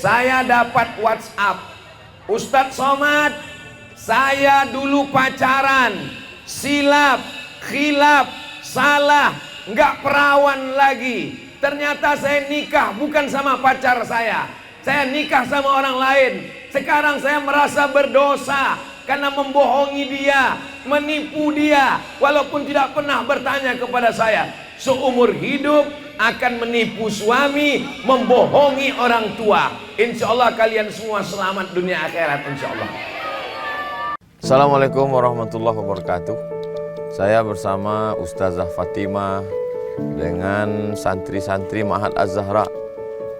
saya dapat WhatsApp, Ustadz Somad, saya dulu pacaran, silap, khilaf, salah, nggak perawan lagi. Ternyata saya nikah bukan sama pacar saya nikah sama orang lain. Sekarang saya merasa berdosa karena membohongi dia, menipu dia, walaupun tidak pernah bertanya kepada saya. Seumur hidup akan menipu suami, membohongi orang tua. Insya Allah kalian semua selamat dunia akhirat, insya Allah. Assalamualaikum warahmatullahi wabarakatuh. Saya bersama Ustazah Fatimah dengan santri-santri Ma'had Az-Zahra,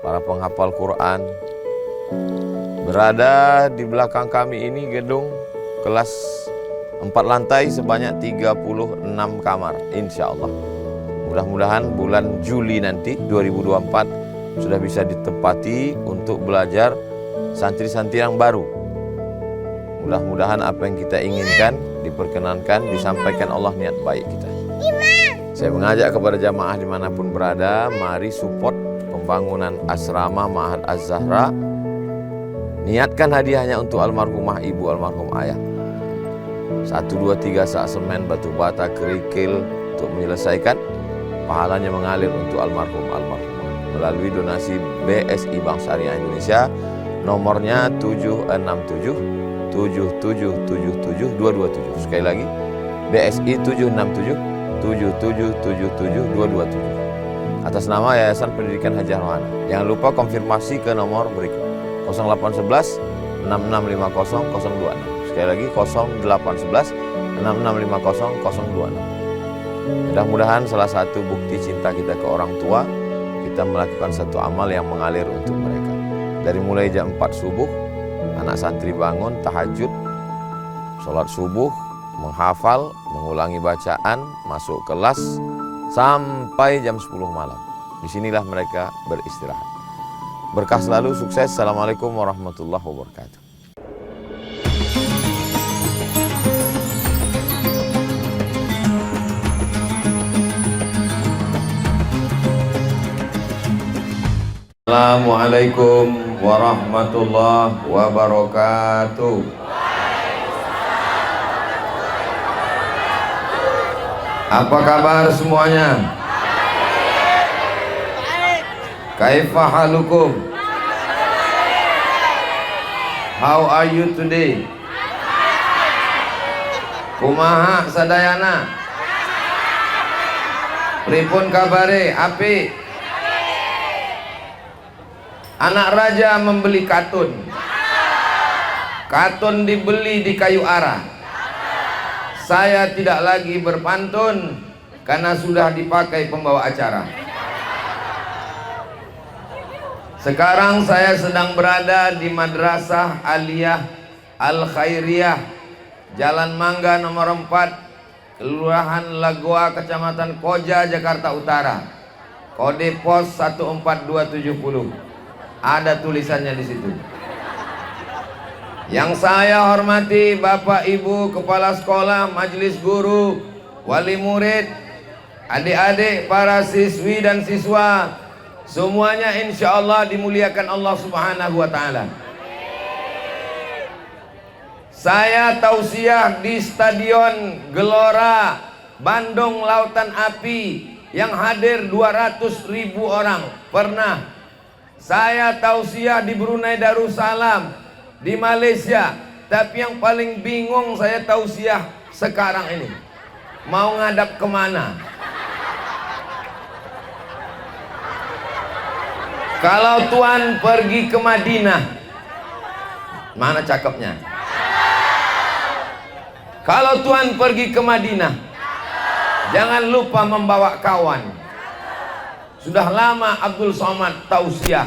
para penghafal Quran. Berada di belakang kami ini gedung kelas 4 lantai sebanyak 36 kamar, insya Allah. Mudah-mudahan bulan Juli nanti 2024 sudah bisa ditempati untuk belajar santri-santri yang baru. Mudah-mudahan apa yang kita inginkan diperkenankan, disampaikan Allah niat baik kita. Saya mengajak kepada jamaah dimanapun berada, mari support pembangunan asrama Ma'had Az-Zahra. Niatkan hadiahnya untuk almarhumah ibu, almarhum ayah. 1, 2, 3 sak semen, batu bata, kerikil untuk menyelesaikan. Pahalanya mengalir untuk almarhumah melalui donasi BSI Bank Syariah Indonesia, nomornya 767 7777 227. Sekali lagi, BSI 767 7777 227 atas nama Yayasan Pendidikan Haji Rohana. Jangan lupa konfirmasi ke nomor berikut 0811 6650 026. Sekali lagi 0811 6650 026. Mudah-mudahan salah satu bukti cinta kita ke orang tua, kita melakukan satu amal yang mengalir untuk mereka. Dari mulai jam 4 subuh, anak santri bangun, tahajud, sholat subuh, menghafal, mengulangi bacaan, masuk kelas, sampai jam 10 malam. Disinilah mereka beristirahat. Berkah selalu, sukses. Assalamualaikum warahmatullahi wabarakatuh. Assalamualaikum warahmatullahi wabarakatuh. Apa kabar semuanya? Kaifa halukum? How are you today? Kumaha sadayana? Pripun kabare? Api? Anak raja membeli katun. Katun dibeli di kayu arah. Saya tidak lagi berpantun karena sudah dipakai pembawa acara. Sekarang saya sedang berada di Madrasah Aliyah Al-Khairiyah, Jalan Mangga nomor 4, Kelurahan Lagoa, Kecamatan Koja, Jakarta Utara. Kode pos 14270. Ada tulisannya di situ. Yang saya hormati Bapak Ibu Kepala Sekolah, Majelis Guru, Wali Murid, adik-adik, para siswi dan siswa, semuanya insya Allah dimuliakan Allah Subhanahu wa Ta'ala. Saya tausiah di Stadion Gelora Bandung Lautan Api yang hadir 200.000 orang. Pernah saya tausiah di Brunei Darussalam, di Malaysia. Tapi yang paling bingung saya tausiah sekarang ini, mau ngadap kemana? Kalau Tuhan pergi ke Madinah, mana cakepnya? Kalau Tuhan pergi ke Madinah, jangan lupa membawa kawan. Sudah lama Abdul Somad tausiah,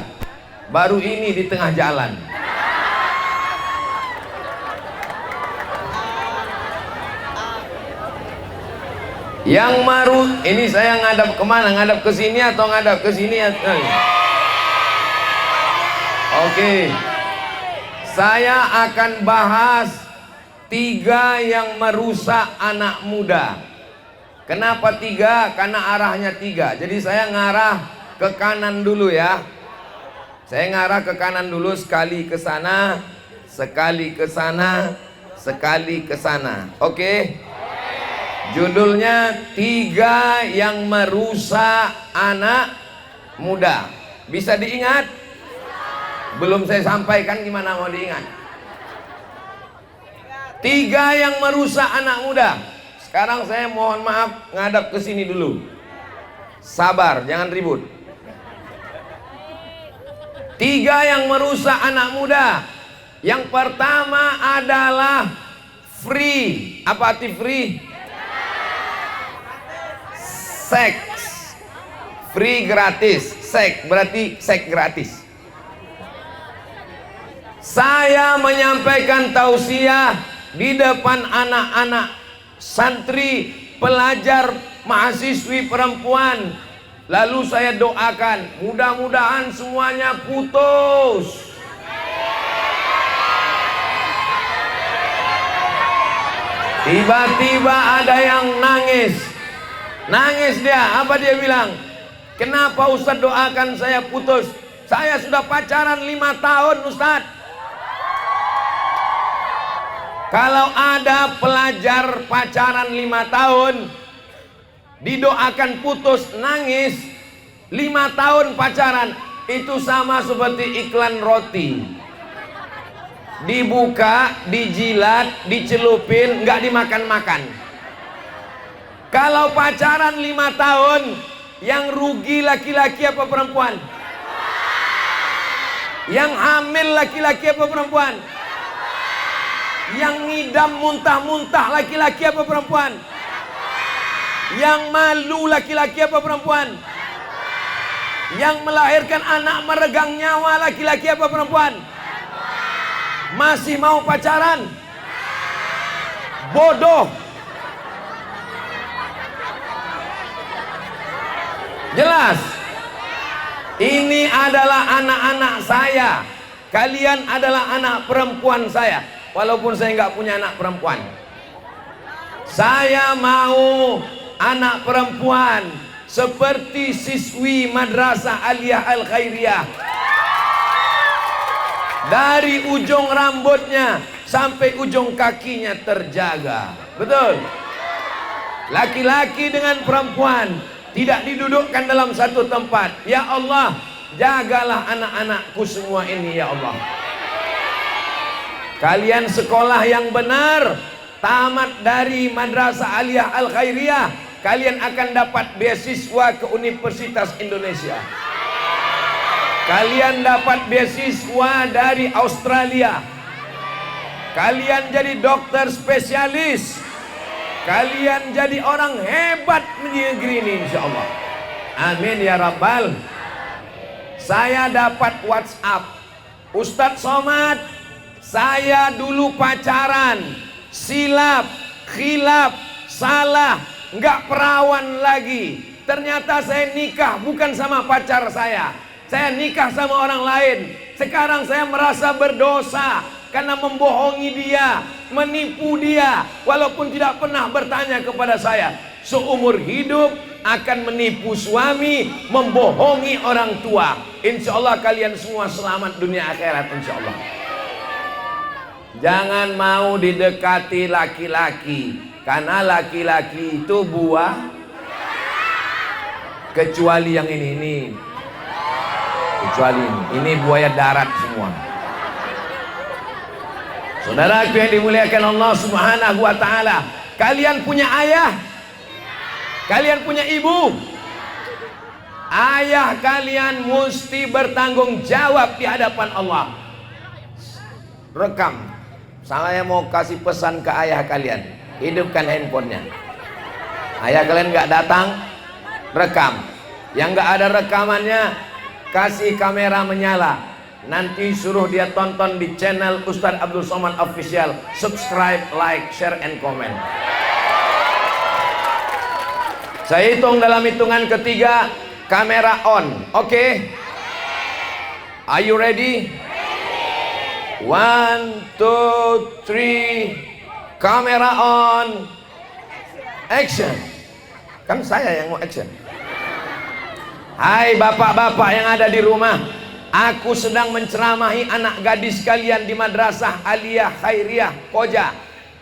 baru ini di tengah jalan. Yang baru ini saya ngadap kemana? Ngadap ke sini atau ngadap ke sini? Oke. Saya akan bahas 3 yang merusak anak muda. Kenapa 3? Karena arahnya 3. Jadi saya ngarah ke kanan dulu ya. Saya ngarah ke kanan dulu, sekali ke sana, sekali ke sana, sekali ke sana. Oke? Judulnya 3 yang merusak anak muda. Bisa diingat? Belum saya sampaikan, gimana mau diingat? 3 yang merusak anak muda. Sekarang saya mohon maaf ngadap ke sini dulu. Sabar, jangan ribut. 3 yang merusak anak muda. Yang pertama adalah free. Apa arti free? Seks. Free gratis. Seks berarti seks gratis. Saya menyampaikan tausiah di depan anak-anak santri, pelajar, mahasiswi perempuan. Lalu saya doakan, mudah-mudahan semuanya putus. Tiba-tiba ada yang nangis. Nangis dia, apa dia bilang? Kenapa Ustadz doakan saya putus? Saya sudah pacaran 5 tahun Ustadz. Kalau ada pelajar pacaran 5 tahun didoakan putus, nangis, 5 tahun pacaran, itu sama seperti iklan roti. Dibuka, dijilat, dicelupin, nggak dimakan-makan. Kalau pacaran 5 tahun, yang rugi laki-laki apa perempuan? Yang hamil laki-laki apa perempuan? Yang ngidam muntah-muntah laki-laki apa perempuan? Yang malu laki-laki apa perempuan? Yang melahirkan anak meregang nyawa laki-laki apa perempuan? Masih mau pacaran? Bodoh. Jelas. Ini adalah anak-anak saya. Kalian adalah anak perempuan saya. Walaupun saya nggak punya anak perempuan, saya mau anak perempuan seperti siswi Madrasah Aliyah Al Khairiyah. Dari ujung rambutnya sampai ujung kakinya terjaga. Betul? Laki-laki dengan perempuan tidak didudukkan dalam satu tempat. Ya Allah, jagalah anak-anakku semua ini ya Allah. Kalian sekolah yang benar, tamat dari Madrasah Aliyah Al Khairiyah, kalian akan dapat beasiswa ke Universitas Indonesia. Kalian dapat beasiswa dari Australia. Kalian jadi dokter spesialis. Kalian jadi orang hebat di negeri ini insyaallah. Amin ya Rabbal. Saya dapat WhatsApp, Ustadz Somad, saya dulu pacaran, silap, khilaf, salah, nggak perawan lagi. Ternyata saya nikah bukan sama pacar saya nikah sama orang lain. Sekarang saya merasa berdosa karena membohongi dia, menipu dia, walaupun tidak pernah bertanya kepada saya. Seumur hidup akan menipu suami, membohongi orang tua. Insya Allah kalian semua selamat dunia akhirat insya Allah. Jangan mau didekati laki-laki, karena laki-laki itu buah, kecuali yang ini. Kecuali ini buaya darat semua. Saudaraku yang dimuliakan Allah Subhanahu wa taala, kalian punya ayah? Kalian punya ibu? Ayah kalian mesti bertanggung jawab di hadapan Allah. Rekam. Saya mau kasih pesan ke ayah kalian, hidupkan handphonenya. Ayah kalian nggak datang, rekam. Yang nggak ada rekamannya, kasih kamera menyala. Nanti suruh dia tonton di channel Ustadz Abdul Somad Official. Subscribe, like, share, and comment. Saya hitung dalam hitungan ketiga, kamera on. Oke? Are you ready? 1, 2, 3. Kamera on. Action. Kan saya yang mau action. Hai bapak-bapak yang ada di rumah, Aku sedang menceramahi anak gadis kalian di Madrasah Aliyah Khairiyah Koja.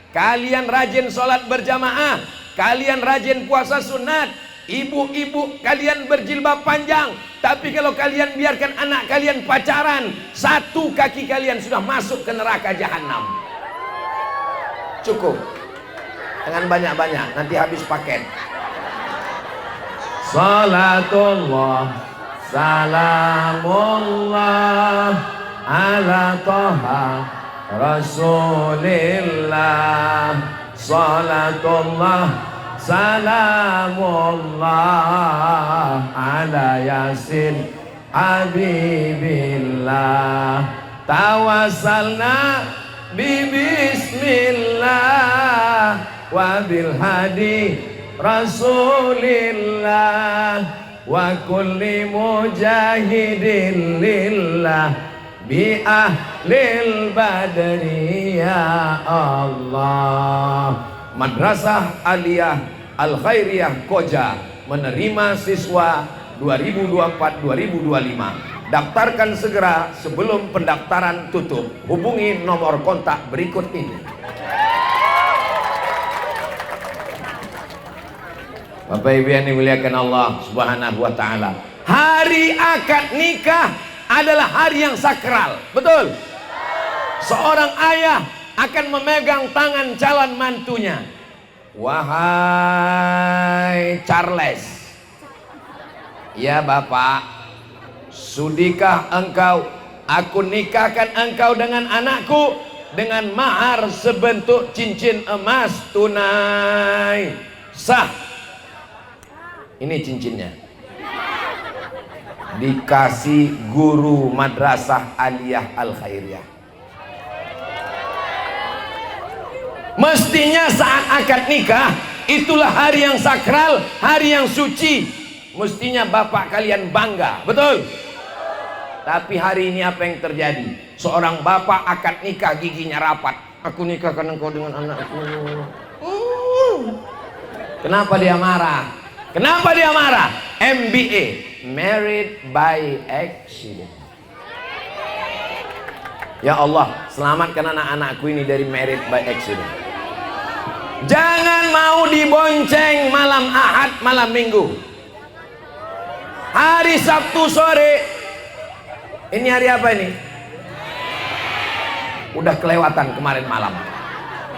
Kalian rajin sholat berjamaah, kalian rajin puasa sunat, ibu-ibu kalian berjilbab panjang. Tapi kalau kalian biarkan anak kalian pacaran, satu kaki kalian sudah masuk ke neraka jahanam. Cukup. Jangan banyak-banyak, nanti habis paket. Salatullah salamullah ala toha rasulillah. Salatullah salamullah ala yasin habibillah. Tawassalna bismillah wa bil hadi rasulillah wa kulli mujahidin lillah bi ahlil badri ya Allah. Madrasah Aliyah Al Khairiyah Koja menerima siswa 2024-2025. Daftarkan segera sebelum pendaftaran tutup. Hubungi nomor kontak berikut ini. Bapak Ibu yang dimuliakan Allah Subhanahu wa taala. Hari akad nikah adalah hari yang sakral. Betul? Seorang ayah akan memegang tangan calon mantunya. Wahai Charles. Ya Bapak, sudikah engkau aku nikahkan engkau dengan anakku dengan mahar sebentuk cincin emas tunai? Sah. Ini cincinnya. Dikasih guru Madrasah Aliyah Al Khairiyah. Mestinya saat akad nikah itulah hari yang sakral, hari yang suci. Mestinya bapak kalian bangga, betul? Tapi hari ini apa yang terjadi? Seorang bapak akad nikah giginya rapat. Aku nikahkan engkau dengan anakku. Kenapa dia marah? Kenapa dia marah? MBA, married by accident. Ya Allah, selamatkan anak-anakku ini dari married by accident. Jangan mau dibonceng malam Ahad, malam Minggu. Hari Sabtu sore. Ini hari apa ini? Udah kelewatan kemarin malam.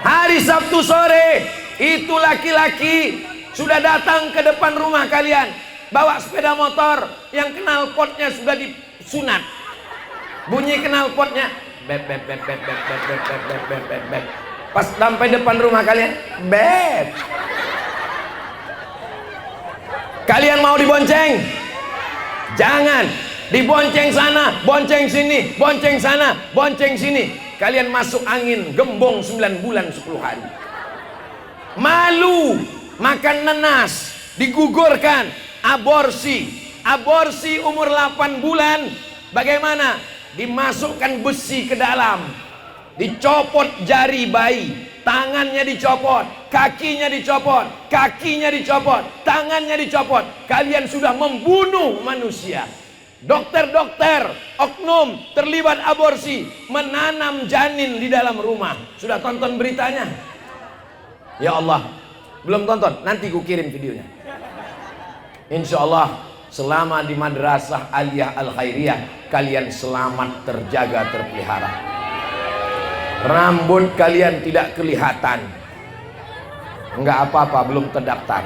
Hari Sabtu sore, itu laki-laki sudah datang ke depan rumah kalian, bawa sepeda motor yang knalpotnya sudah disunat. Bunyi knalpotnya, bep bep bep bep bep bep bep bep bep bep bep bep. Pas sampai depan rumah kalian, bep. Kalian mau dibonceng? Jangan. Dibonceng sana, bonceng sini, bonceng sana, bonceng sini. Kalian masuk angin, gembong 9 bulan 10 hari. Malu. Makan nanas, digugurkan, aborsi umur 8 bulan. Bagaimana? Dimasukkan besi ke dalam, dicopot jari bayi, tangannya dicopot, kakinya dicopot, tangannya dicopot. Kalian sudah membunuh manusia. Dokter-dokter oknum terlibat aborsi, menanam janin di dalam rumah. Sudah tonton beritanya? Ya Allah, belum tonton? Nanti ku kirim videonya. Insya Allah selama di Madrasah Aliyah Al Khairiyah kalian selamat, terjaga, terpelihara. Rambut kalian tidak kelihatan. Enggak apa-apa, belum terdaftar.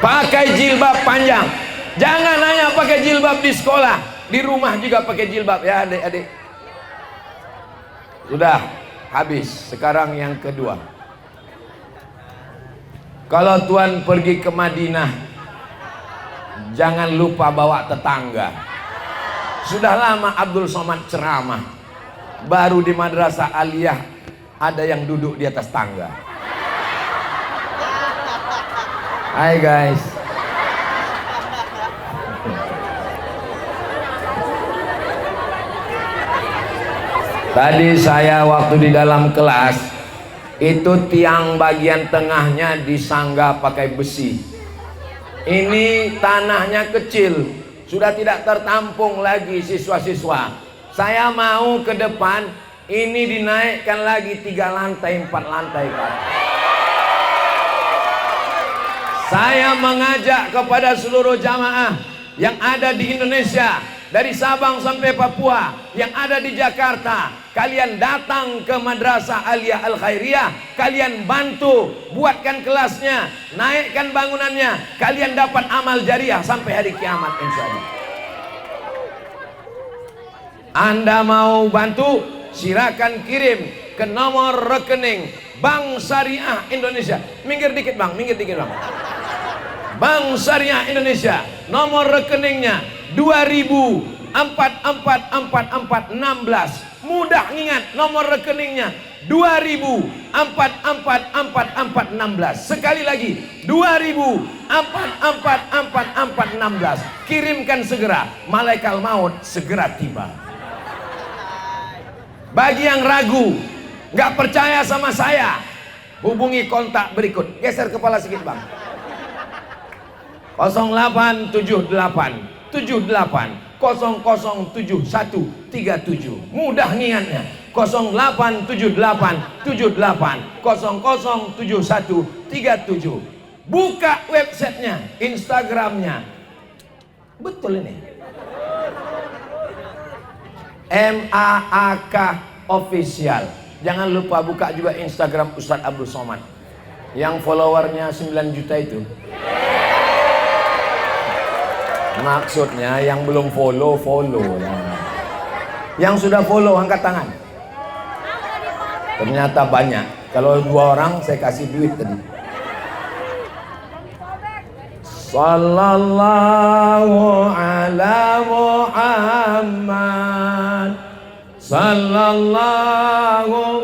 Pakai jilbab panjang. Jangan hanya pakai jilbab di sekolah, di rumah juga pakai jilbab ya adik-adik. Sudah habis. Sekarang yang kedua. Kalau Tuhan pergi ke Madinah, jangan lupa bawa tetangga. Sudah lama Abdul Somad ceramah, baru di Madrasah Aliyah ada yang duduk di atas tangga. Hai guys. Tadi saya waktu di dalam kelas, itu tiang bagian tengahnya disangga pakai besi. Ini tanahnya kecil, sudah tidak tertampung lagi siswa-siswa. Saya mau ke depan ini dinaikkan lagi 3 lantai, 4 lantai Pak. Saya mengajak kepada seluruh jamaah yang ada di Indonesia, dari Sabang sampai Papua, yang ada di Jakarta, kalian datang ke Madrasah Aliyah Al-Khairiyah, kalian bantu buatkan kelasnya, naikkan bangunannya, kalian dapat amal jariah sampai hari kiamat insyaallah. Anda mau bantu, silakan kirim ke nomor rekening Bank Syariah Indonesia. Minggir dikit Bang, minggir dikit Bang. Bank Syariah Indonesia, nomor rekeningnya 20444416. Mudah ingat nomor rekeningnya 20444416. Sekali lagi 20444416. Kirimkan segera, malaikat maut segera tiba. Bagi yang ragu, nggak percaya sama saya, hubungi kontak berikut. Geser kepala sedikit Bang. 0878 78 007137. Mudah ngingatnya. 0878 78 007137. Buka websitenya, Instagramnya. Betul ini. MAAK Official. Jangan lupa buka juga Instagram Ustadz Abdul Somad yang followernya 9 juta itu. Maksudnya yang belum follow, follow. Yang sudah follow angkat tangan. Ternyata banyak. Kalau 2 orang saya kasih duit tadi. Sallallahu ala Muhammad. Sallallahu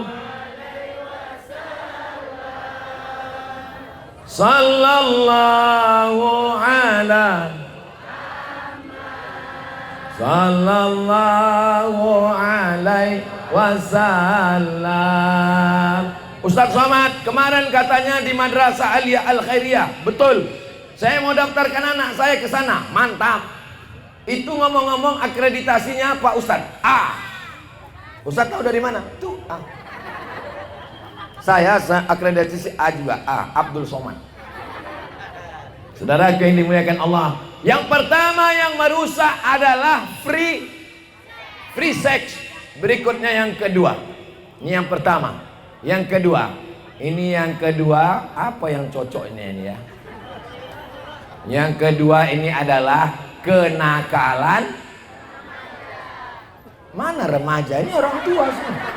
Sallallahu ala Sallallahu alaihi wasallam. Ustaz Somad kemarin katanya di Madrasah Aliyah Al-Khairiyah. Betul. Saya mau daftarkan anak saya ke sana. Mantap. Itu ngomong-ngomong akreditasinya Pak Ustaz A. Ustaz tahu dari mana? Tuh A. Saya akreditasi A juga, A. Abdul Somad. Saudara yang dimuliakan Allah, yang pertama yang merusak adalah free sex. Berikutnya yang kedua. Ini yang pertama. Yang kedua. Ini yang kedua. Apa yang cocok ini ya? Yang kedua ini adalah kenakalan. Mana remaja? Ini orang tua semua.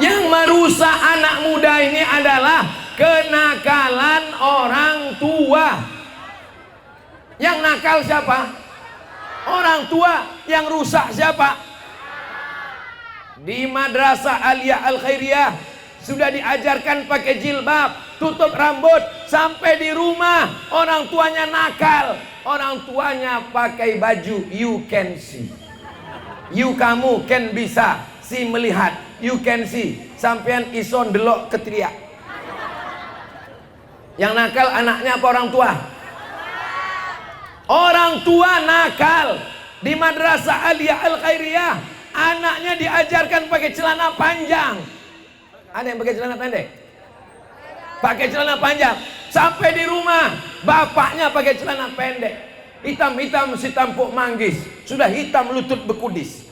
Yang merusak anak muda ini adalah kenakalan orang tua. Yang nakal siapa? Orang tua. Yang rusak siapa? Di Madrasah Aliyah Al-Khairiyah sudah diajarkan pakai jilbab, tutup rambut. Sampai di rumah orang tuanya nakal. Orang tuanya pakai baju you can see. You kamu can bisa, si melihat, you can see. Sampean ison delok keteriak. Yang nakal anaknya apa orang tua? Orang tua nakal. Di Madrasah Aliyah Al-Khairiyah anaknya diajarkan pakai celana panjang. Ada yang pakai celana pendek? Pakai celana panjang. Sampai di rumah bapaknya pakai celana pendek. Hitam-hitam si tampuk manggis. Sudah hitam lutut bekudis.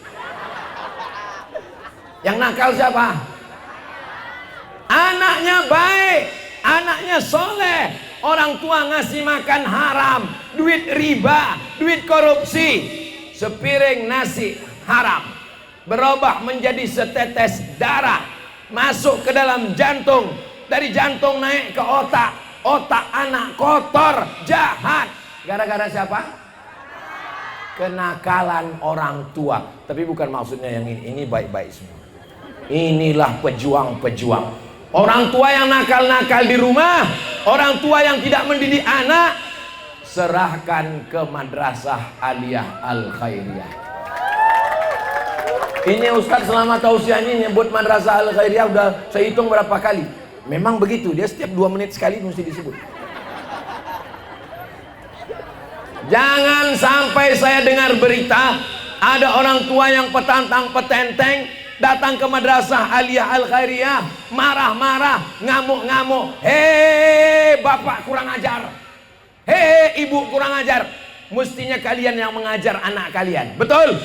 Yang nakal siapa? Anaknya baik, anaknya soleh. Orang tua ngasih makan haram, duit riba, duit korupsi. Sepiring nasi haram berubah menjadi setetes darah, masuk ke dalam jantung, dari jantung naik ke otak, otak anak kotor, jahat. Gara-gara siapa? Kenakalan orang tua. Tapi bukan maksudnya yang ini baik-baik semua. Inilah pejuang-pejuang. Orang tua yang nakal-nakal di rumah, orang tua yang tidak mendidik anak, serahkan ke Madrasah Aliyah Al-Khairiyah. Ini Ustadz selama tausiah ini nyebut Madrasah Al-Khairiyah udah saya hitung berapa kali. Memang begitu, dia setiap 2 menit sekali mesti disebut. Jangan sampai saya dengar berita ada orang tua yang petantang petenteng datang ke madrasah Aliyah Al Khairiyah, marah-marah, ngamuk-ngamuk. Hei bapak kurang ajar, hei ibu kurang ajar. Mestinya kalian yang mengajar anak kalian, betul?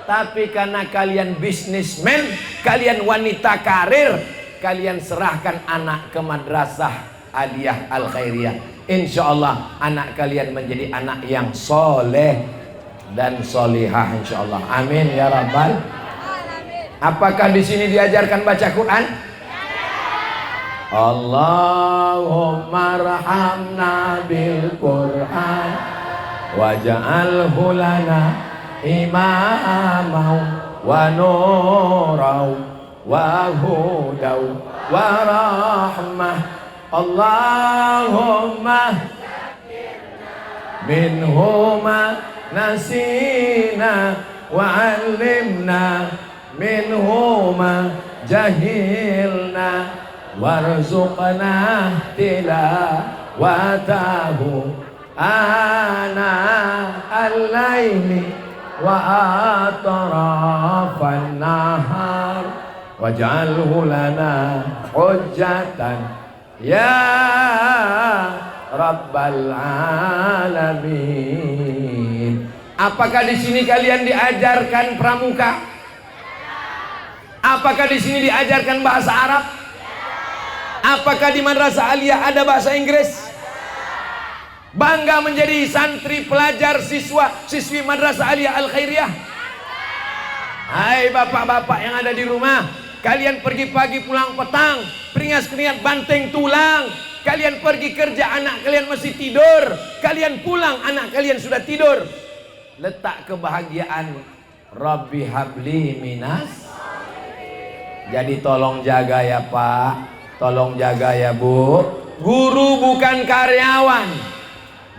Tapi karena kalian bisnismen, kalian wanita karir, kalian serahkan anak ke madrasah Aliyah Al Khairiyah. Insya Allah anak kalian menjadi anak yang soleh dan solihah, insya Allah. Amin ya Rabbal. Apakah di sini diajarkan baca Quran? Allahumma rahamna bil Quran waj'alhu lana imamau wa nurau wa hudau wa rahmah. Allahumma minhuma nasina wa alimna minhuma jahilna warzuqna tilawatahu ana al-laili wa atrafan nahar waj'alhu lana hujjatan ya Rabbal alamin. Apakah di sini kalian diajarkan pramuka? Apakah di sini diajarkan bahasa Arab? Apakah di madrasah Aliyah ada bahasa Inggris? Bangga menjadi santri, pelajar, siswa, siswi madrasah Aliyah Al Khairiyah. Hai bapak-bapak yang ada di rumah, kalian pergi pagi pulang petang, keringat banteng tulang. Kalian pergi kerja, anak kalian masih tidur. Kalian pulang, anak kalian sudah tidur. Letak kebahagiaan Rabbi habli minas. Jadi tolong jaga ya Pak, tolong jaga ya Bu. Guru bukan karyawan.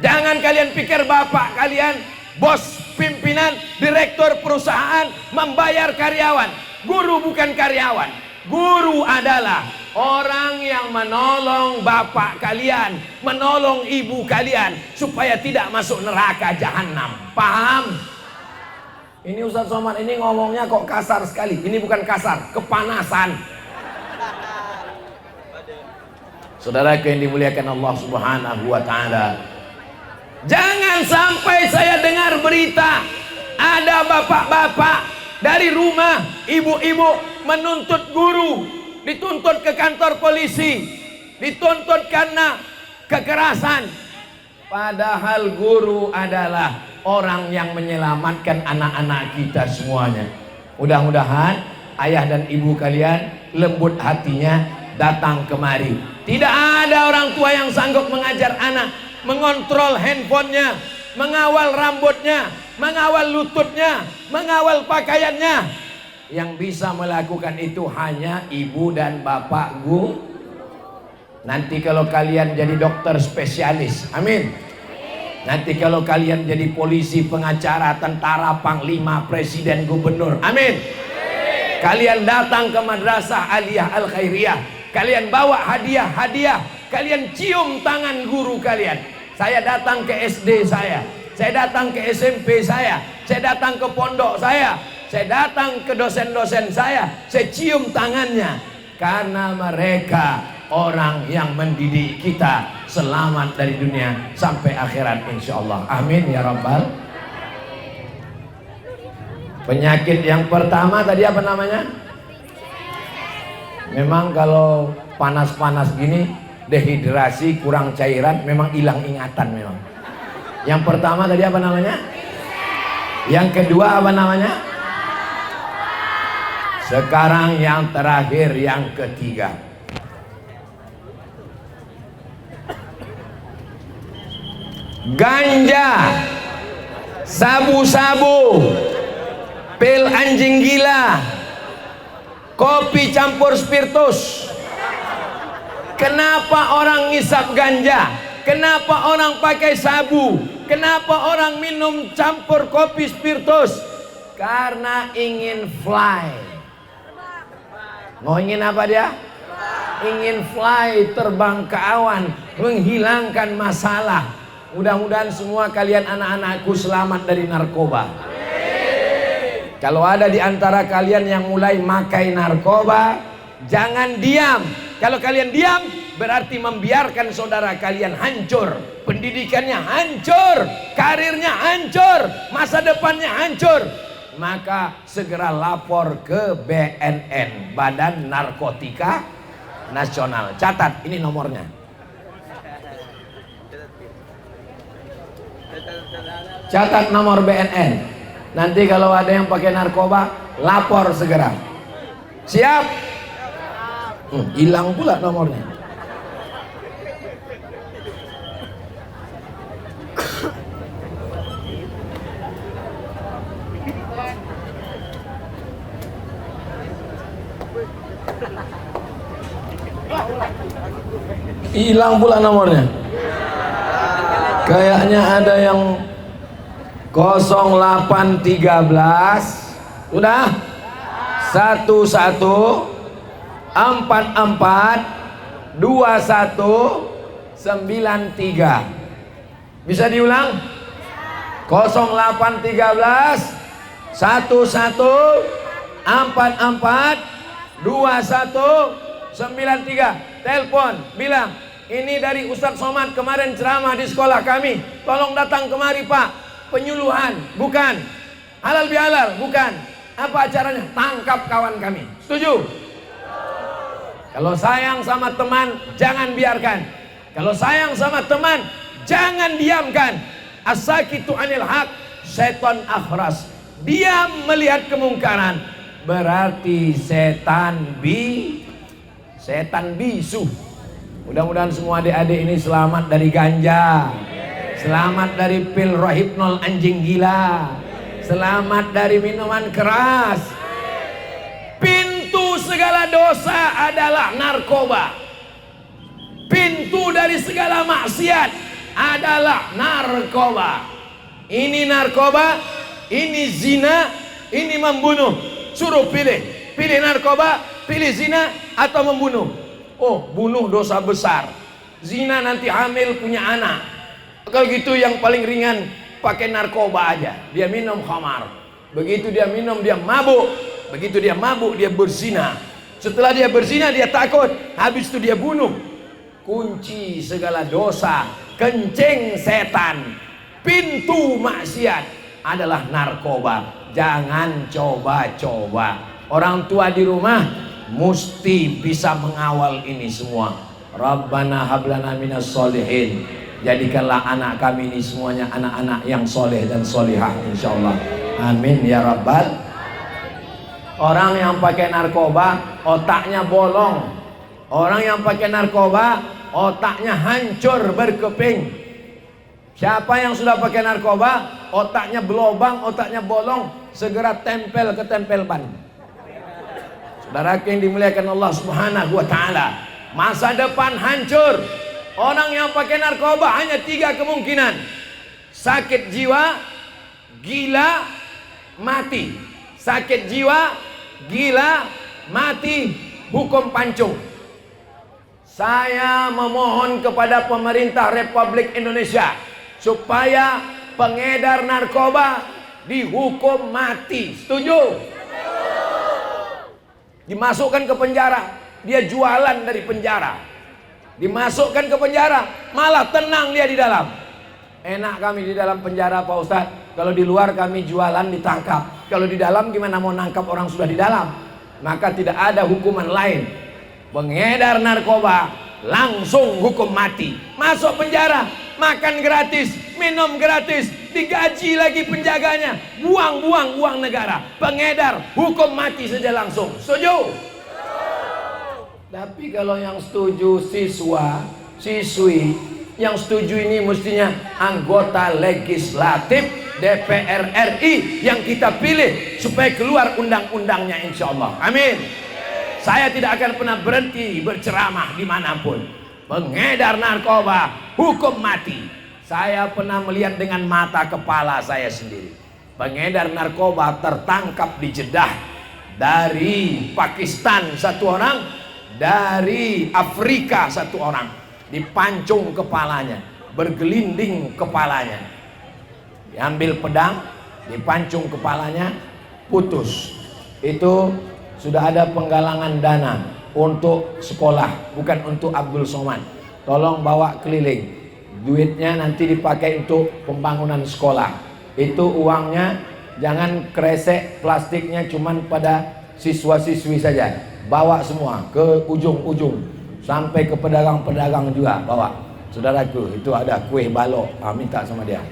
Jangan kalian pikir bapak kalian bos, pimpinan, direktur perusahaan membayar karyawan. Guru bukan karyawan. Guru adalah orang yang menolong bapak kalian, menolong ibu kalian supaya tidak masuk neraka jahanam. Paham? Ini Ustaz Somad ini ngomongnya kok kasar sekali. Ini bukan kasar, kepanasan. Saudara yang dimuliakan Allah Subhanahu wa taala. Jangan sampai saya dengar berita ada bapak-bapak dari rumah, ibu-ibu menuntut guru, dituntut ke kantor polisi, dituntut karena kekerasan. Padahal guru adalah orang yang menyelamatkan anak-anak kita semuanya. Mudah-mudahan ayah dan ibu kalian lembut hatinya datang kemari. Tidak ada orang tua yang sanggup mengajar anak, mengontrol handphonenya, mengawal rambutnya, mengawal lututnya, mengawal pakaiannya. Yang bisa melakukan itu hanya ibu dan bapak guru. Nanti kalau kalian jadi dokter spesialis, amin. Nanti kalau kalian jadi polisi, pengacara, tentara, panglima, presiden, gubernur, amin. Kalian datang ke madrasah Aliyah Al Khairiyah, kalian bawa hadiah-hadiah, kalian cium tangan guru kalian. Saya datang ke SD saya datang ke SMP saya datang ke pondok saya datang ke dosen-dosen saya cium tangannya. Karena mereka orang yang mendidik kita selamat dari dunia sampai akhirat insyaallah. Amin ya Rabbal. Penyakit yang pertama tadi apa namanya? Memang kalau panas-panas gini, dehidrasi, kurang cairan, memang hilang ingatan memang. Yang pertama tadi apa namanya? Yang kedua apa namanya? Sekarang yang terakhir, yang ketiga. Ganja, sabu-sabu, pil anjing gila, kopi campur spiritus. Kenapa orang ngisap ganja? Kenapa orang pakai sabu? Kenapa orang minum campur kopi spiritus? Karena ingin fly. Mau ingin apa dia? Ingin fly, terbang ke awan, menghilangkan masalah. Mudah-mudahan semua kalian anak-anakku selamat dari narkoba. Kalau ada di antara kalian yang mulai makai narkoba, jangan diam. Kalau kalian diam, berarti membiarkan saudara kalian hancur. Pendidikannya hancur, karirnya hancur, masa depannya hancur. Maka segera lapor ke BNN, Badan Narkotika Nasional. Catat, ini nomornya. Catat nomor BNN. Nanti kalau ada yang pakai narkoba, lapor segera. Siap? Hilang pula nomornya. Hilang pula nomornya. Kayaknya ada yang 0813. Udah? 11442193. Bisa diulang? 0813 11442193. Telepon, bilang, ini dari Ustadz Somad kemarin ceramah di sekolah kami. Tolong datang kemari Pak. Penyuluhan, bukan. Halal bihalal, bukan. Apa acaranya? Tangkap kawan kami. Setuju? Kalau sayang sama teman, jangan biarkan. Kalau sayang sama teman, jangan diamkan. As-sakitu anil haq, setan akhras. Diam melihat kemungkaran, berarti setan bisu. Mudah-mudahan semua adik-adik ini selamat dari ganja, selamat dari pil rohypnol anjing gila, selamat dari minuman keras. Pintu segala dosa adalah narkoba. Pintu dari segala maksiat adalah narkoba. Ini narkoba, ini zina, ini membunuh. Suruh pilih, pilih narkoba, pilih zina atau membunuh. Oh, bunuh dosa besar. Zina nanti hamil punya anak. Kalau gitu yang paling ringan pakai narkoba aja. Dia minum khamar. Begitu dia minum dia mabuk. Begitu dia mabuk dia berzina. Setelah dia berzina dia takut. Habis itu dia bunuh. Kunci segala dosa, kencing setan, pintu maksiat adalah narkoba. Jangan coba-coba. Orang tua di rumah mesti bisa mengawal ini semua. Rabbana hablana minas solihin. Jadikanlah anak kami ini semuanya anak-anak yang soleh dan solihah, insyaallah. Amin ya rabbal. Orang yang pakai narkoba otaknya bolong. Orang yang pakai narkoba otaknya hancur berkeping. Siapa yang sudah pakai narkoba otaknya berlobang, otaknya bolong, segera tempel ke tempel ban. Saudara yang dimuliakan Allah Subhanahu wa taala, masa depan hancur. Orang yang pakai narkoba hanya 3 kemungkinan: sakit jiwa, gila, mati. Sakit jiwa, gila, mati, hukum pancung. Saya memohon kepada pemerintah Republik Indonesia supaya pengedar narkoba dihukum mati. Setuju? Dimasukkan ke penjara, dia jualan dari penjara. Dimasukkan ke penjara, malah tenang dia di dalam. Enak kami di dalam penjara Pak Ustadz. Kalau di luar kami jualan ditangkap. Kalau di dalam gimana mau nangkap orang sudah di dalam? Maka tidak ada hukuman lain. Pengedar narkoba langsung hukum mati. Masuk penjara, makan gratis, minum gratis, digaji lagi penjaganya, buang-buang uang negara. Pengedar hukum mati saja langsung. Setuju? Tapi kalau yang setuju siswa, siswi, yang setuju ini mestinya anggota legislatif DPR RI yang kita pilih supaya keluar undang-undangnya, insya Allah. Amin. Saya tidak akan pernah berhenti berceramah dimanapun. Pengedar narkoba hukum mati. Saya pernah melihat dengan mata kepala saya sendiri. Pengedar narkoba tertangkap di Jeddah. Dari Pakistan 1 orang, dari Afrika 1 orang. Dipancung kepalanya. bergelinding kepalanya. Diambil pedang, dipancung kepalanya, putus. Itu sudah ada penggalangan dana untuk sekolah, bukan untuk Abdul Somad. Tolong bawa keliling. Duitnya nanti dipakai untuk pembangunan sekolah. Itu uangnya jangan kresek plastiknya cuman pada siswa-siswi saja. Bawa semua ke ujung-ujung sampai ke pedagang-pedagang juga bawa. Saudaraku, itu ada kue balok, minta sama dia.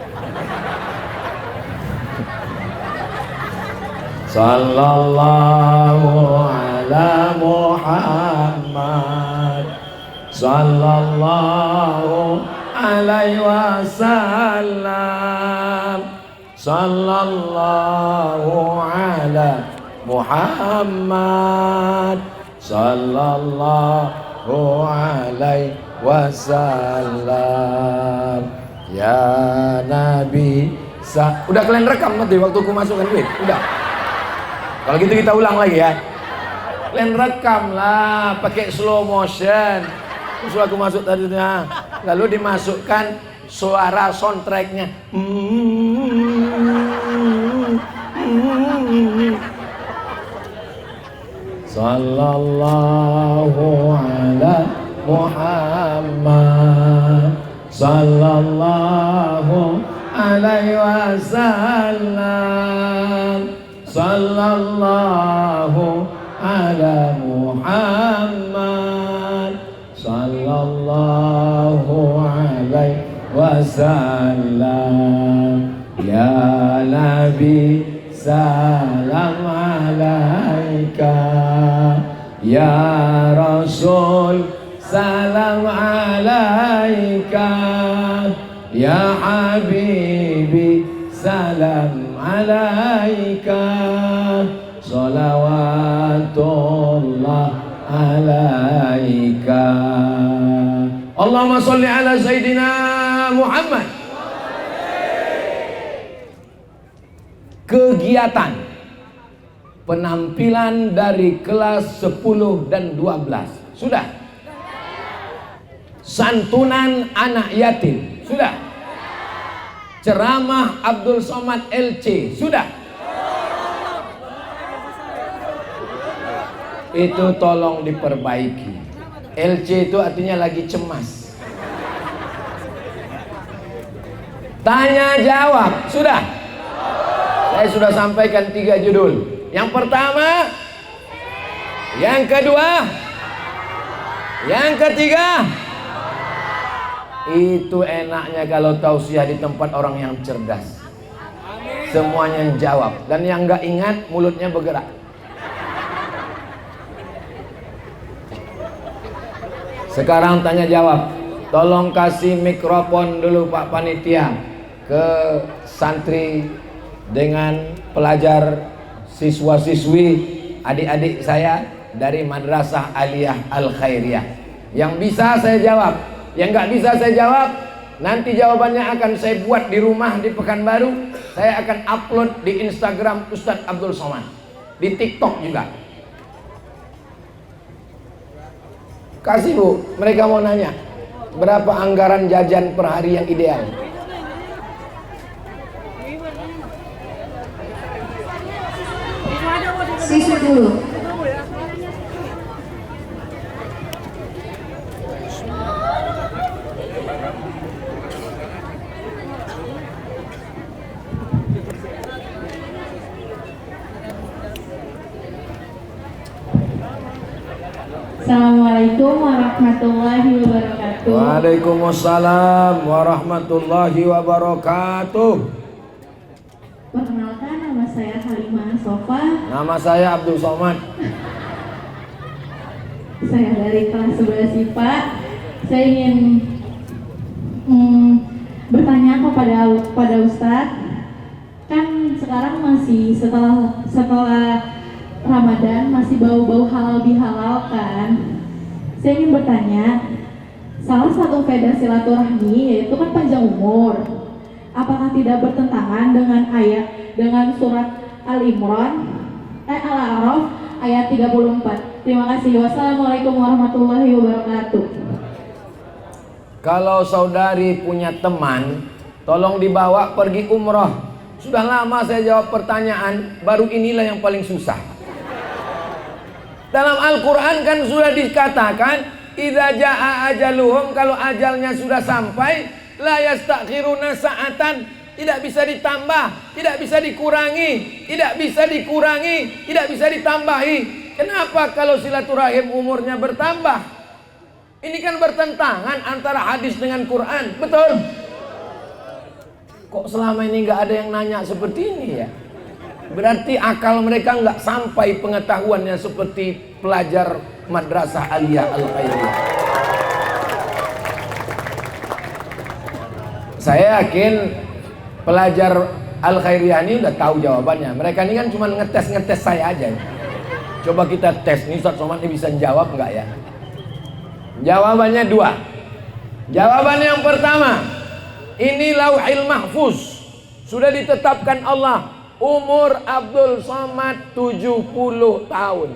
Sallallahu ala Muhammad, sallallahu alaihi wasallam, sallallahu ala Muhammad, sallallahu alaihi wasallam. Ya Nabi udah kalian rekam nanti waktu aku masukkan duit? Udah. Kalau gitu kita ulang lagi ya. Kalian rekam lah pakai slow motion. Terus aku masuk tadinya, lalu dimasukkan suara soundtracknya. Sallallahu ala Muhammad, sallallahu alaihi wasallam, sallallahu ala Muhammad, sallallahu alaihi wasallam. Ya Nabi salam alaika, ya Rasul salam alaika, ya Habibi salam alaika, salawatullah alaika. Allahumma sholli ala Sayyidina Muhammad. Kegiatan penampilan dari kelas 10 dan 12 sudah. Santunan anak yatim sudah. Ceramah Abdul Somad LC sudah. Itu tolong diperbaiki. LC itu artinya lagi cemas. Tanya jawab sudah. Saya sudah sampaikan 3 judul. Yang pertama, yang kedua, yang ketiga. Itu enaknya kalau tausiah di tempat orang yang cerdas. Semuanya jawab. Dan yang nggak ingat mulutnya bergerak. Sekarang tanya jawab. Tolong kasih mikrofon dulu Pak Panitia ke santri dengan pelajar, siswa-siswi, adik-adik saya dari Madrasah Aliyah Al Khairiyah. Yang bisa saya jawab, yang nggak bisa saya jawab, nanti jawabannya akan saya buat di rumah di Pekanbaru. Saya akan upload di Instagram Ustadz Abdul Somad, di TikTok juga. Kasih Bu, mereka mau nanya berapa anggaran jajan per hari yang ideal. Siswa dulu. Assalamualaikum warahmatullahi wabarakatuh. Waalaikumsalam warahmatullahi wabarakatuh. Perkenalkan, nama saya Halimah Sofa. Nama saya Abdul Somad. Saya dari kelas 11 IPA. Saya ingin bertanya kepada Ustadz. Kan sekarang masih setelah Ramadan masih bau-bau halal bihalal kan. Saya ingin bertanya, salah satu faedah silaturahmi yaitu kan panjang umur. Apakah tidak bertentangan dengan surat Al-A'raf ayat 34? Terima kasih. Wassalamualaikum warahmatullahi wabarakatuh. kalau saudari punya teman, tolong dibawa pergi umroh. Sudah lama saya jawab pertanyaan, baru inilah yang paling susah. Dalam Al-Quran kan sudah dikatakan, idza jaa ajaluhum, kalau ajalnya sudah sampai, la yastakhiruna sa'atan, tidak bisa ditambah, tidak bisa dikurangi, tidak bisa dikurangi, tidak bisa ditambahi. Kenapa kalau silaturahim umurnya bertambah? Ini kan bertentangan antara hadis dengan Quran, betul? Kok selama ini nggak ada yang nanya seperti ini ya? Berarti akal mereka nggak sampai pengetahuannya seperti pelajar Madrasah Aliyah Al-Khairiyah. Saya yakin pelajar Al-Khairiyah ini udah tahu jawabannya. Mereka ini kan cuma ngetes saya aja. Coba kita tes nih, Ustaz Somad ini bisa jawab nggak ya? Jawabannya dua. Jawaban yang pertama, ini Lauhil Mahfuz, sudah ditetapkan Allah. Umur Abdul Somad 70 tahun.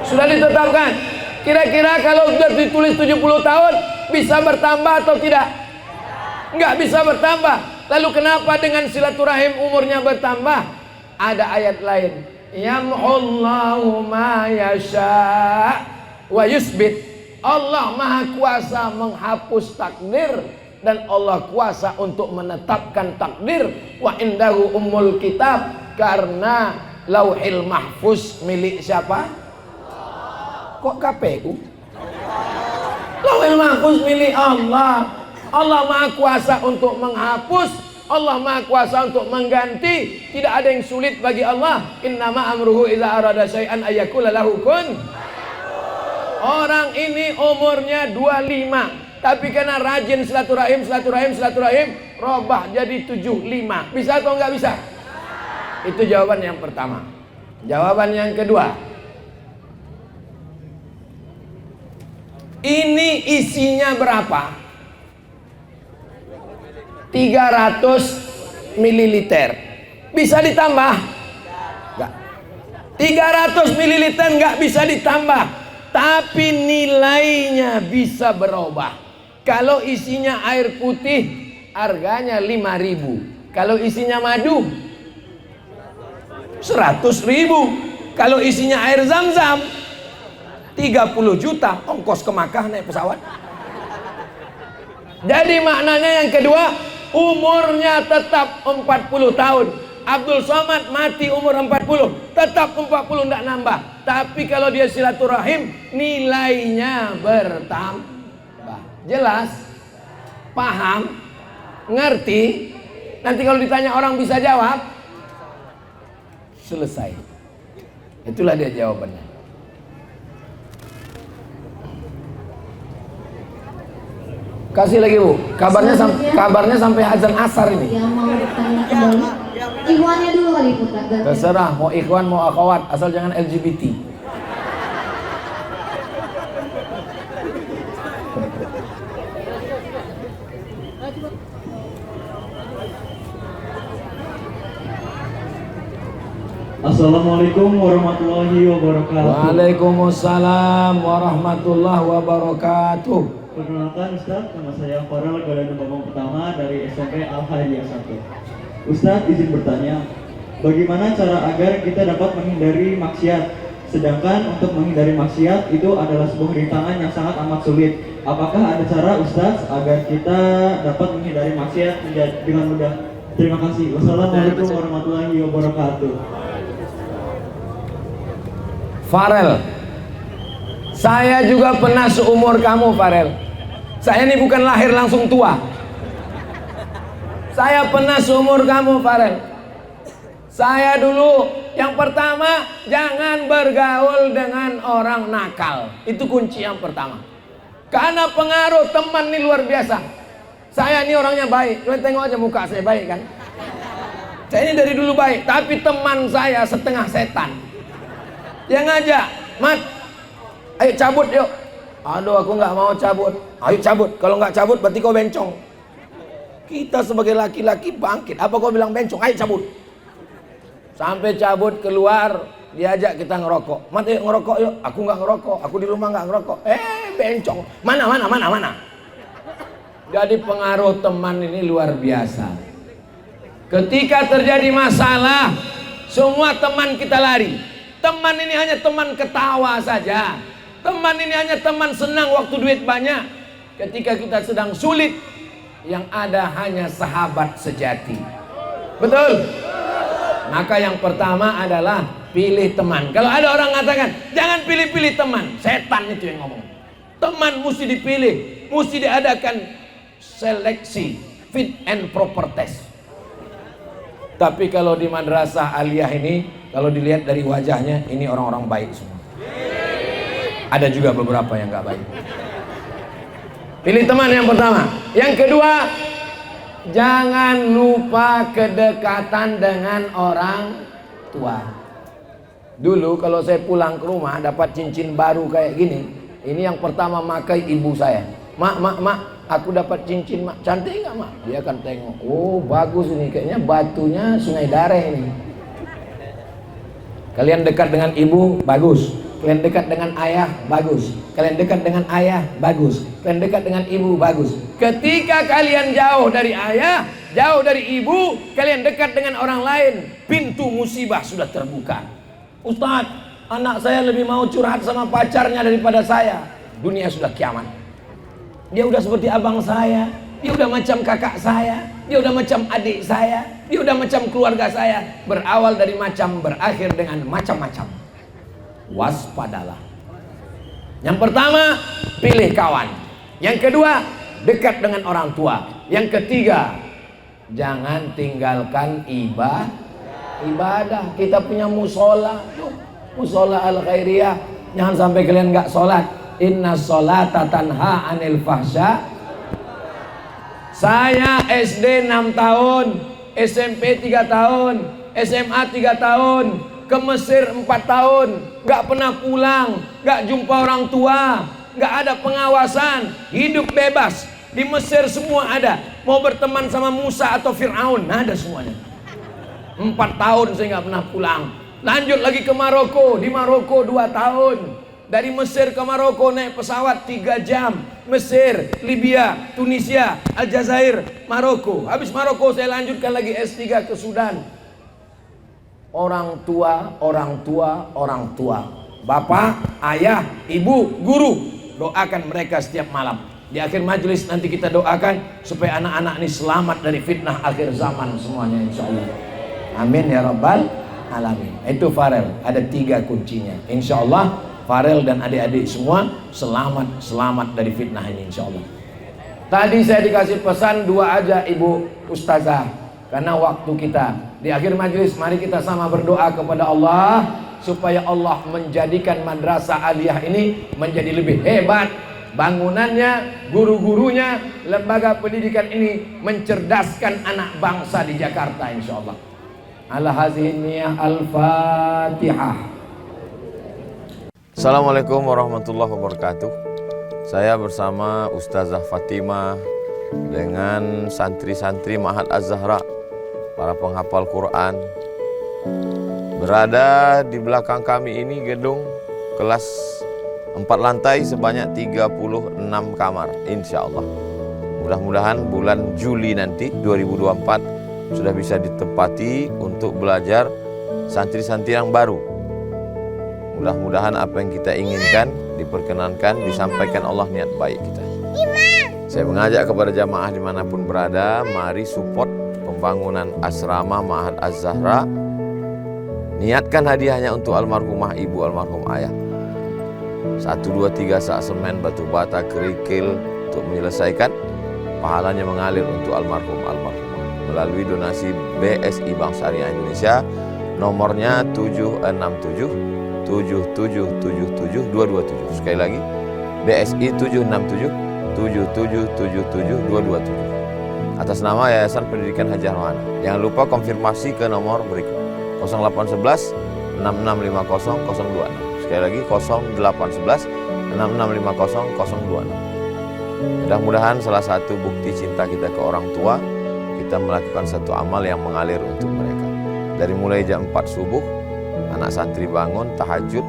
Sudah ditetapkan. Kira-kira kalau sudah ditulis 70 tahun, bisa bertambah atau tidak? Enggak bisa bertambah. Lalu kenapa dengan silaturahim umurnya bertambah? Ada ayat lain. Yamhullahu ma yasha wa yusbit. Allah Maha Kuasa menghapus takdir, dan Allah kuasa untuk menetapkan takdir. Wa indahu ummul kitab, karena Lauhil Mahfuz milik siapa? Kok KPU? Lauhil Mahfuz milik Allah. Allah Maha Kuasa untuk menghapus, Allah Maha Kuasa untuk mengganti. Tidak ada yang sulit bagi Allah. Innama amruhu idza arada syai'an ayyakula lahu kun. Orang ini umurnya 25, tapi karena rajin silaturahim, robah jadi 75. Bisa atau nggak bisa? Itu jawaban yang pertama. Jawaban yang kedua, ini isinya berapa? 300 mililiter. Bisa ditambah? Nggak. 300 mililiter nggak bisa ditambah, tapi nilainya bisa berubah. Kalau isinya air putih, harganya 5.000. Kalau isinya madu, 100.000. Kalau isinya air zam-zam, 30 juta. Ongkos ke Makkah naik pesawat. Jadi maknanya yang kedua, umurnya tetap 40 tahun. Abdul Somad mati umur 40, tetap 40, tidak nambah. Tapi kalau dia silaturahim, nilainya bertambah. Jelas? Paham? Ngerti? Nanti kalau ditanya orang bisa jawab? Selesai. Itulah dia jawabannya. Kasih lagi Bu, kabarnya sampai azan asar ini. Yang mau bertanya kembali, ikhwannya dulu kali Bu. Terserah, mau ikhwan mau akhwat, asal jangan LGBT. Assalamualaikum warahmatullahi wabarakatuh. Waalaikumsalam warahmatullahi wabarakatuh. Perkenalkan Ustaz, nama saya Farel Galeno Bambang Pertama dari SMP Al-Khairiyah 1. Ustaz izin bertanya, bagaimana cara agar kita dapat menghindari maksiat? Sedangkan untuk menghindari maksiat itu adalah sebuah rintangan yang sangat amat sulit. Apakah ada cara Ustaz agar kita dapat menghindari maksiat dengan mudah? Terima kasih. Wassalamualaikum warahmatullahi wabarakatuh. Farel, saya juga pernah seumur kamu Farel. Saya ini bukan lahir langsung tua. Saya pernah seumur kamu Farel. Saya dulu yang pertama, jangan bergaul dengan orang nakal. Itu kunci yang pertama. Karena pengaruh teman ini luar biasa. Saya ini orangnya baik. Kalian tengok aja muka saya baik kan. Saya ini dari dulu baik, tapi teman saya setengah setan. Yang ngajak, Mat, ayo cabut yuk. Aduh, aku nggak mau cabut. Ayo cabut. Kalau nggak cabut berarti kau bencong. Kita sebagai laki-laki bangkit. Apa kau bilang bencong? Ayo cabut. Sampai cabut keluar, diajak kita ngerokok. Mat, yuk ngerokok yuk. Aku nggak ngerokok, aku di rumah nggak ngerokok. Bencong. Mana. Jadi pengaruh teman ini luar biasa. Ketika terjadi masalah, semua teman kita lari. Teman ini hanya teman ketawa saja. Teman ini hanya teman senang waktu duit banyak. Ketika kita sedang sulit, yang ada hanya sahabat sejati. Betul? Maka yang pertama adalah pilih teman. Kalau ada orang mengatakan jangan pilih-pilih teman, setan itu yang ngomong. Teman mesti dipilih, mesti diadakan seleksi, fit and proper test. Tapi kalau di madrasah aliyah ini, kalau dilihat dari wajahnya, ini orang-orang baik semua. Ada juga beberapa yang nggak baik. Pilih teman yang pertama. Yang kedua, jangan lupa kedekatan dengan orang tua. Dulu kalau saya pulang ke rumah dapat cincin baru kayak gini, ini yang pertama makai ibu saya. Mak, aku dapat cincin, mak. Cantik nggak, mak? Dia akan tengok. Oh, bagus ini, kayaknya batunya Sungai Dareh ini. Kalian dekat dengan ibu, bagus. Kalian dekat dengan ayah, bagus. Kalian dekat dengan ayah, bagus. Kalian dekat dengan ibu, bagus. Ketika kalian jauh dari ayah, jauh dari ibu, kalian dekat dengan orang lain, pintu musibah sudah terbuka. Ustadz, anak saya lebih mau curhat sama pacarnya daripada saya. Dunia sudah kiamat. Dia udah seperti abang saya, dia udah macam kakak saya, dia udah macam adik saya, dia udah macam keluarga saya. Berawal dari macam, berakhir dengan macam-macam. Waspadalah. Yang pertama, pilih kawan. Yang kedua, dekat dengan orang tua. Yang ketiga, jangan tinggalkan ibadah. Kita punya musola, musola al khairiyah. Jangan sampai kalian nggak sholat. Inna sholata tanha anil fahsya. Saya SD 6 tahun, SMP 3 tahun, SMA 3 tahun, ke Mesir 4 tahun, gak pernah pulang, gak jumpa orang tua, gak ada pengawasan, hidup bebas. Di Mesir semua ada. Mau berteman sama Musa atau Fir'aun, ada semuanya. 4 tahun saya gak pernah pulang. Lanjut lagi ke Maroko, di Maroko 2 tahun. Dari Mesir ke Maroko naik pesawat 3 jam. Mesir, Libya, Tunisia, Aljazair, Maroko. Habis Maroko saya lanjutkan lagi S3 ke Sudan. Orang tua, bapak, ayah, ibu, guru, doakan mereka setiap malam. Di akhir majelis nanti kita doakan supaya anak-anak ini selamat dari fitnah akhir zaman semuanya, insya Allah. Amin ya rabbal alamin. Itu Farel, ada 3 kuncinya. Insya Allah Farel dan adik-adik semua selamat dari fitnah ini, insya Allah. Tadi saya dikasih pesan 2 aja ibu ustazah, karena waktu kita di akhir majelis, mari kita sama berdoa kepada Allah supaya Allah menjadikan madrasah aliyah ini menjadi lebih hebat. Bangunannya, guru-gurunya, lembaga pendidikan ini mencerdaskan anak bangsa di Jakarta, insya Allah. Ala hazihi niyah al-Fatihah. Assalamualaikum warahmatullahi wabarakatuh. Saya bersama Ustazah Fatimah dengan santri-santri Ma'had Az-Zahra, para penghafal Quran. Berada di belakang kami ini gedung kelas 4 lantai sebanyak 36 kamar, insya Allah. Mudah-mudahan bulan Juli nanti 2024 sudah bisa ditempati untuk belajar santri-santri yang baru. Mudah-mudahan apa yang kita inginkan diperkenankan, disampaikan Allah niat baik kita. Saya mengajak kepada jamaah dimanapun berada, mari support pembangunan asrama Ma'had Az-Zahra. Niatkan hadiahnya untuk almarhumah ibu, almarhum ayah. 1, 2, 3 sak semen, batu bata, kerikil untuk menyelesaikan. Pahalanya mengalir untuk almarhumah melalui donasi BSI Bank Syariah Indonesia. Nomornya 767 7777 227. Sekali lagi, BSI 767 7777 227 atas nama Yayasan Pendidikan Haji Arwana. Jangan lupa konfirmasi ke nomor berikut 0811 6650 026. Sekali lagi 0811 6650 026. Mudah-mudahan salah satu bukti cinta kita ke orang tua, kita melakukan satu amal yang mengalir untuk mereka. Dari mulai jam 4 subuh Anak santri bangun, tahajud,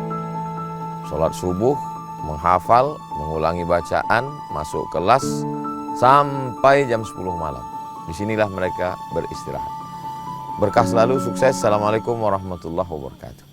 sholat subuh, menghafal, mengulangi bacaan, masuk kelas, sampai jam 10 malam. Disinilah mereka beristirahat. Berkah selalu, sukses. Assalamualaikum warahmatullahi wabarakatuh.